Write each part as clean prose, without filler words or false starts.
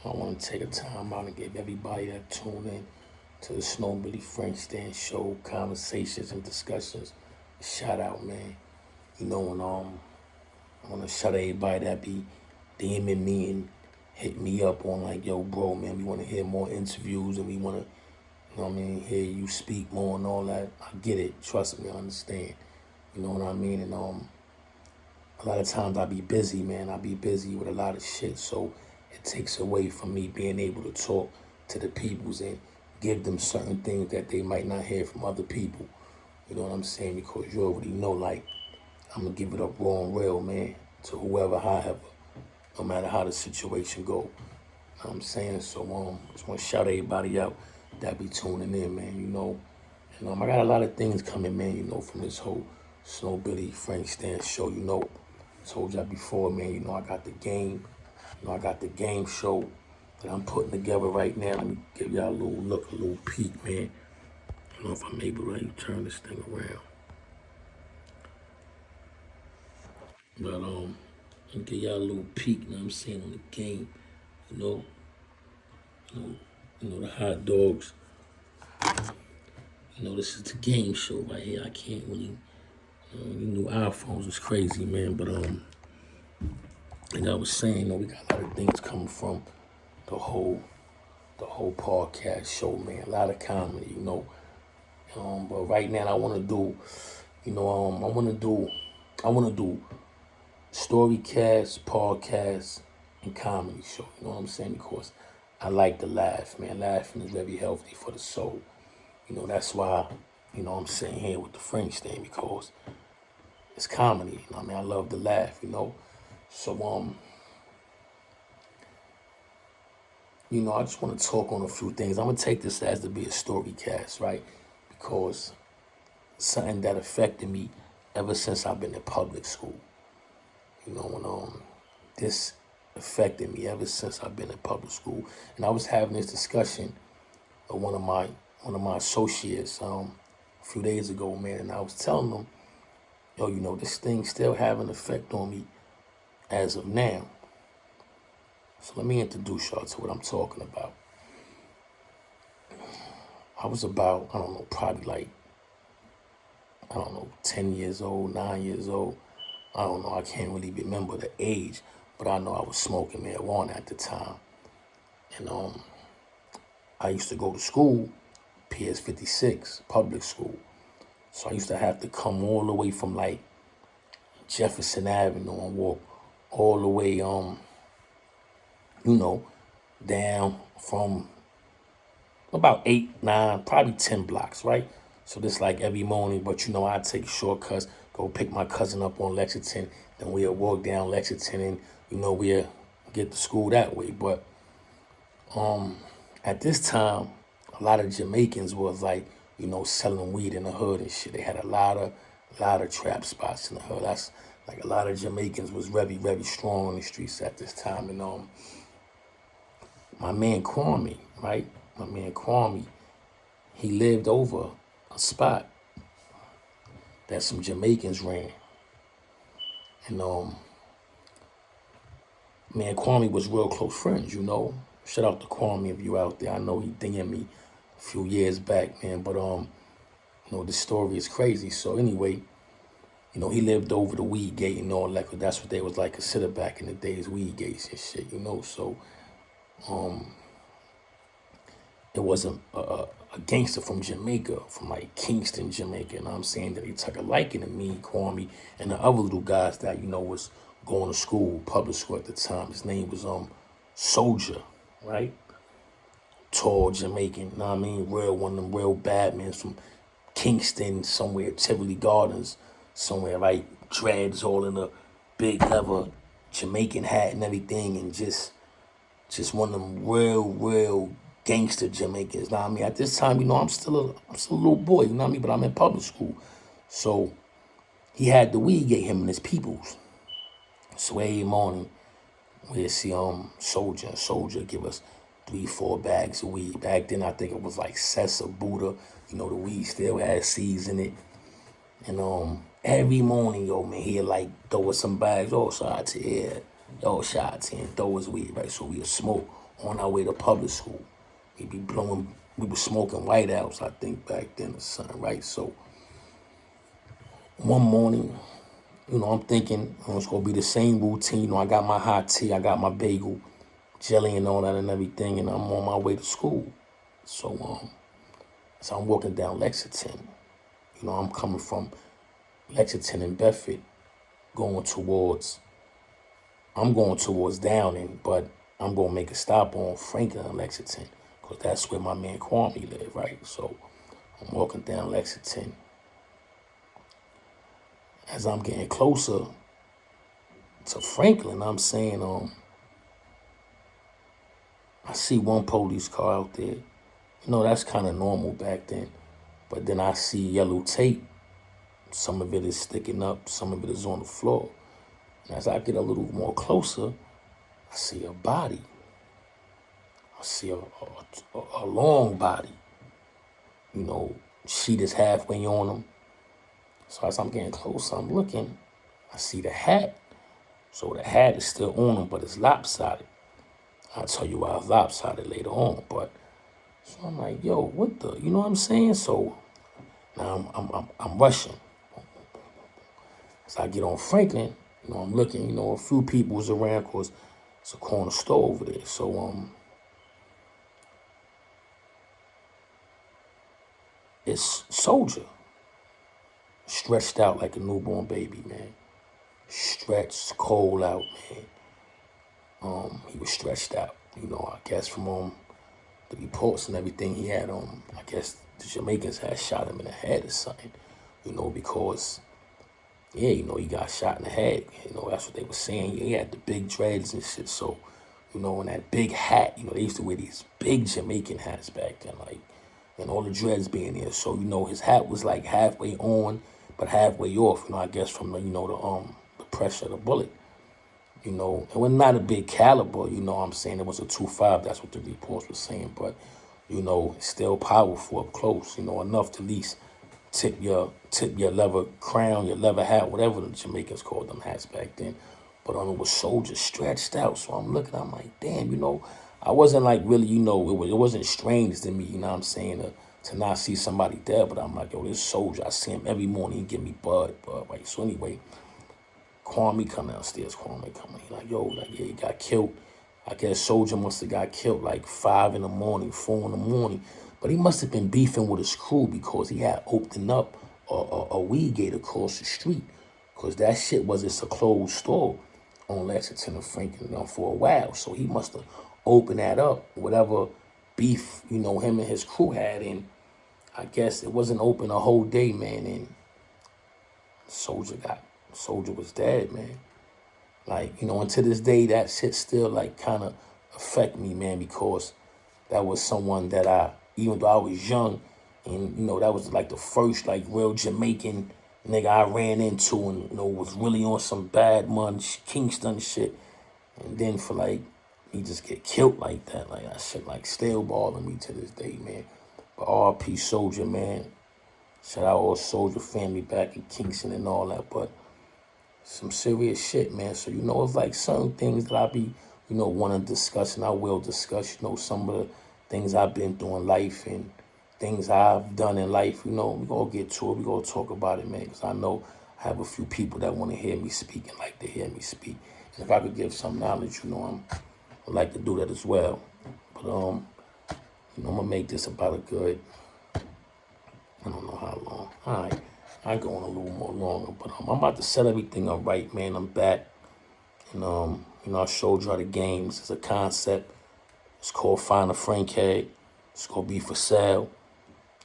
I want to take a time out and give everybody that tune in to the Snow Billy Frank Stand Show, conversations and discussions. A shout out, man. And I want to shout out everybody that be DMing me and hit me up on like, yo, bro, man, we want to hear more interviews and we want to, hear you speak more and all that. I get it. Trust me, I understand. You know what I mean? And a lot of times I be busy, man. I be busy with a lot of shit, so it takes away from me being able to talk to the peoples and give them certain things that they might not hear from other people. You know what I'm saying? Because you already know, like, I'm gonna give it up raw and real, man, to whoever, however, no matter how the situation go. You know what I'm saying? So just wanna shout everybody out that be tuning in, man, And I got a lot of things coming, man, from this whole Snow Billy Frank Stan show, Told y'all before, man, I got the game. I got the game show that I'm putting together right now. Let me give y'all a little look, a little peek, man. I don't know if I'm able to turn this thing around. But let me give y'all a little peek, you know what I'm saying, on the game. The hot dogs. This is the game show right here. I can't really new iPhones is crazy, man. But like I was saying, we got a lot of things coming from the whole podcast show, man. A lot of comedy, But right now, I want to do, I want to do story cast, podcast, and comedy show. You know what I'm saying? Because I like to laugh, man. Laughing is very healthy for the soul. That's why, I'm sitting here with the French thing, because it's comedy. I love to laugh, So, I just want to talk on a few things. I'm going to take this as to be a story cast, right? Because something that affected me ever since I've been in public school. This affected me ever since I've been in public school. And I was having this discussion with one of my associates a few days ago, man, and I was telling them, this thing still have an effect on me as of now. So let me introduce y'all to what I'm talking about. I was about, probably like, 10 years old, 9 years old. I can't really remember the age, but I know I was smoking marijuana at the time. And I used to go to school, PS 56, public school. So I used to have to come all the way from like Jefferson Avenue and walk all the way, down from about 8, 9, probably 10 blocks, right? So this like every morning, but I'd take shortcuts, go pick my cousin up on Lexington, then we'll walk down Lexington and, we'll get to school that way. But at this time, a lot of Jamaicans was like, selling weed in the hood and shit. They had a lot of trap spots in the hood. That's like a lot of Jamaicans was very, very strong on the streets at this time. And my man Kwame, right? My man Kwame, he lived over a spot that some Jamaicans ran. And man, Kwame was real close friends, Shout out to Kwame if you out there. I know he DM'd me a few years back, man. But this story is crazy. So anyway, he lived over the weed gate and all that, 'cause that's what they was like considered back in the days, weed gates and shit, So it was a gangster from Jamaica, from like Kingston, Jamaica, and I'm saying that he took a liking to me, Kwame, and the other little guys that, was going to school, public school at the time. His name was Soldier, right? Tall Jamaican, real one of them real bad men from Kingston, somewhere, Tivoli Gardens, somewhere, right? Dreads all in a big leather Jamaican hat and everything, and just one of them real gangster Jamaicans. At this time, I'm still a little boy, But I'm in public school. So he had the weed gate, him and his peoples. So every morning we'd see Soldier give us 3-4 bags of weed. Back then I think it was like Sessa, Buddha, the weed still had seeds in it. And every morning, man, he'd like throw us some bags. Oh, so I said, yeah. Yo, shots and throw his weed, right? So we would smoke on our way to public school. We were smoking whiteouts, I think, back then or something, right? So one morning, I'm thinking it's gonna be the same routine. I got my hot tea, I got my bagel, jelly and all that and everything, and I'm on my way to school. So I'm walking down Lexington. I'm coming from Lexington and Bedford, I'm going towards Downing, but I'm gonna make a stop on Franklin and Lexington, because that's where my man Kwame live, right? So I'm walking down Lexington. As I'm getting closer to Franklin, I'm saying, I see one police car out there. That's kind of normal back then. But then I see yellow tape. Some of it is sticking up, some of it is on the floor. And as I get a little more closer, I see a body. I see a long body. Sheet is halfway on him. So as I'm getting closer, I'm looking, I see the hat. So the hat is still on him, but it's lopsided. I'll tell you why it's lopsided later on. But so I'm like, yo, what the, you know what I'm saying? So now I'm rushing. As I get on Franklin, I'm looking, a few people was around, because it's a corner store over there. So it's Soldier, stretched out like a newborn baby, man. Stretched, cold out, man. He was stretched out, I guess from the reports and everything he had, I guess the Jamaicans had shot him in the head or something, because, yeah, he got shot in the head. That's what they were saying. He had the big dreads and shit. So, and that big hat, they used to wear these big Jamaican hats back then, like, and all the dreads being there. So, his hat was like halfway on, but halfway off, I guess from the pressure of the bullet. It was not a big caliber, I'm saying. It was a 2.5, that's what the reports were saying. But, it's still powerful up close, enough to at least tip your leather crown, your leather hat, whatever the Jamaicans called them hats back then. But it was Soldier stretched out. So I'm looking, I'm like, damn, I wasn't like really, it wasn't strange to me, what I'm saying, to not see somebody dead. But I'm like, yo, this Soldier, I see him every morning, he give me bud, right? So anyway, Kwame come downstairs, he like, yo, like, yeah, he got killed. I guess Soldier must have got killed like 5 in the morning, 4 in the morning. But he must have been beefing with his crew, because he had opened up a weed gate across the street, because that shit was just a closed store on Lexington and Franklin for a while. So he must have opened that up, whatever beef, him and his crew had. And I guess it wasn't open a whole day, man. And Soldier was dead, man. Like, and to this day, that shit still, like, kind of affect me, man, because that was someone that even though I was young, and, that was, like, the first, like, real Jamaican nigga I ran into, and, was really on some bad Kingston shit. And then for, like, me just get killed like that, like, that shit, like, still bothering me to this day, man. But R.P. Soldier, man. Shout out all Soldier family back in Kingston and all that. But some serious shit, man. So, it's like certain things that I be, want to discuss, and I will discuss, some of the things I've been through in life and things I've done in life. We're going to get to it. We're going to talk about it, man, because I know I have a few people that want to hear me speak and like to hear me speak. And if I could give some knowledge, I'd like to do that as well. But, I'm going to make this about a good, I don't know how long. All right. I go on a little more longer, but I'm about to set everything up right, man. I'm back. And, I showed y'all the games. It's a concept. It's called Find a Frankhead. It's going to be for sale.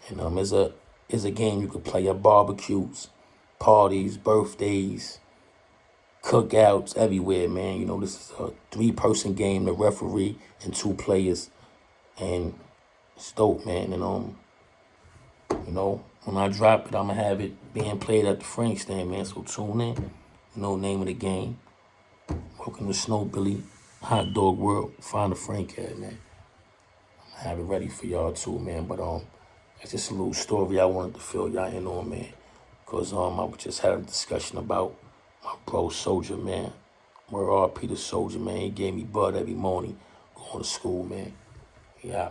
And it's a game you can play at barbecues, parties, birthdays, cookouts, everywhere, man. This is a 3-person game, the referee and 2 players. And it's dope, man. And, when I drop it, I'm going to have it being played at the Frank stand, man. So tune in. Name of the game. Welcome to Snow Billy, Hot Dog World. Find a Frankhead, man. I'm going to have it ready for y'all, too, man. But it's just a little story I wanted to fill y'all in on, man. Because I just had a discussion about my bro Soldier, man. We're all Peter Soldier, man. He gave me bud every morning going to school, man. Yeah.